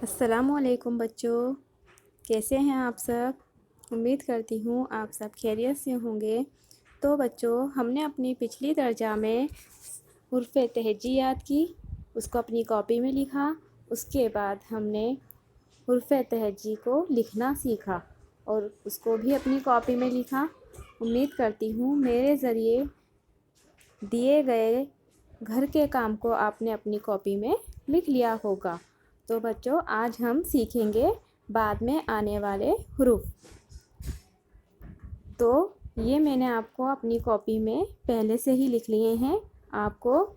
السلام علیکم بچوں، کیسے ہیں آپ سب؟ امید کرتی ہوں آپ سب خیریت سے ہوں گے۔ تو بچوں، ہم نے اپنی پچھلی درجہ میں حروف تہجی یاد کی، اس کو اپنی کاپی میں لکھا۔ اس کے بعد ہم نے حروف تہجی کو لکھنا سیکھا اور اس کو بھی اپنی کاپی میں لکھا۔ امید کرتی ہوں میرے ذریعے دیے گئے گھر کے کام کو آپ نے اپنی کاپی میں لکھ لیا ہوگا۔ تو بچوں، آج ہم سیکھیں گے بعد میں آنے والے حروف۔ تو یہ میں نے آپ کو اپنی کاپی میں پہلے سے ہی لکھ لیے ہیں۔ آپ کو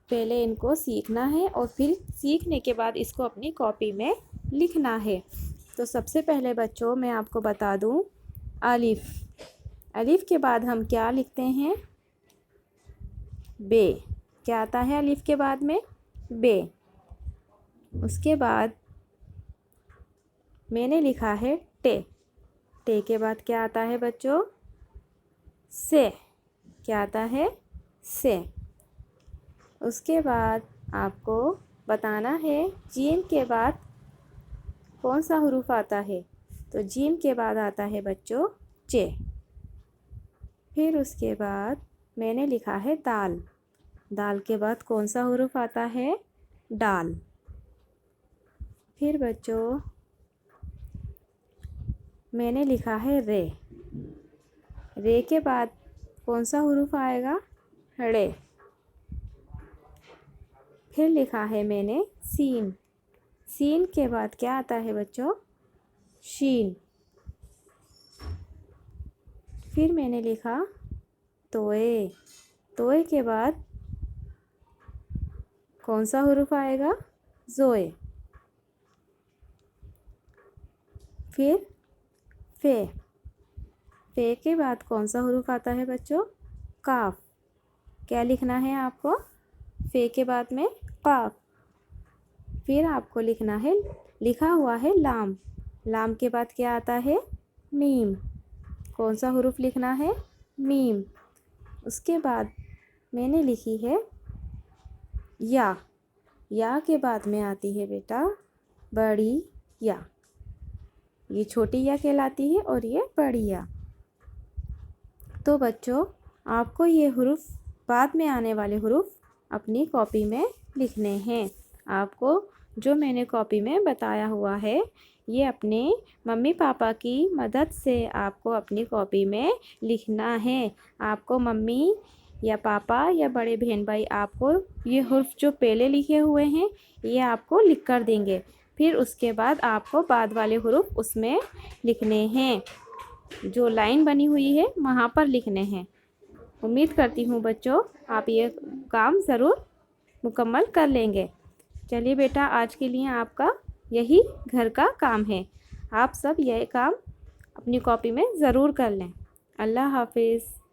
پہلے ان کو سیکھنا ہے اور پھر سیکھنے کے بعد اس کو اپنی کاپی میں لکھنا ہے۔ تو سب سے پہلے بچوں میں آپ کو بتا دوں، الف۔ الف کے بعد ہم کیا لکھتے ہیں؟ بے۔ کیا آتا ہے الف کے بعد میں؟ بے۔ اس کے بعد میں نے لکھا ہے ٹے۔ ٹے کے بعد کیا آتا ہے بچوں؟ سے۔ کیا آتا ہے؟ سے۔ اس کے بعد آپ کو بتانا ہے جیم کے بعد کون سا حروف آتا ہے؟ تو جیم کے بعد آتا ہے بچوں چے۔ پھر اس کے بعد میں نے لکھا ہے دال۔ دال کے بعد کون سا حروف آتا ہے؟ ڈال۔ پھر بچوں میں نے لکھا ہے رے۔ رے کے بعد کون سا حروف آئے گا؟ ڑے۔ پھر لکھا ہے میں نے سین۔ سین کے بعد کیا آتا ہے بچوں؟ شین۔ پھر میں نے لکھا توئے۔ توئے کے بعد کون سا حروف آئے گا؟ زوئے۔ پھر فے۔ فے کے بعد کون سا حروف آتا ہے بچوں؟ کاف۔ کیا لکھنا ہے آپ کو؟ فے کے بعد میں قاف۔ پھر آپ کو لکھنا ہے، لکھا ہوا ہے لام۔ لام کے بعد کیا آتا ہے؟ میم۔ کون سا حروف لکھنا ہے؟ میم۔ اس کے بعد میں نے لکھی ہے یا۔ یا کے بعد میں آتی ہے بیٹا بڑی یا۔ یہ چھوٹی یا کہلاتی ہے اور یہ بڑی یا۔ تو بچوں، آپ کو یہ حروف، بعد میں آنے والے حروف اپنی کاپی میں لکھنے ہیں۔ آپ کو جو میں نے کاپی میں بتایا ہوا ہے، یہ اپنے ممی پاپا کی مدد سے آپ کو اپنی کاپی میں لکھنا ہے۔ آپ کو ممی یا پاپا یا بڑے بہن بھائی آپ کو یہ حروف جو پہلے لکھے ہوئے ہیں یہ آپ کو لکھ کر دیں گے۔ پھر اس کے بعد آپ کو بعد والے حروف اس میں لکھنے ہیں، جو لائن بنی ہوئی ہے وہاں پر لکھنے ہیں۔ امید کرتی ہوں بچوں آپ یہ کام ضرور مکمل کر لیں گے۔ چلیے بیٹا، آج کے لیے آپ کا یہی گھر کا کام ہے۔ آپ سب یہ کام اپنی کاپی میں ضرور کر لیں۔ اللہ حافظ۔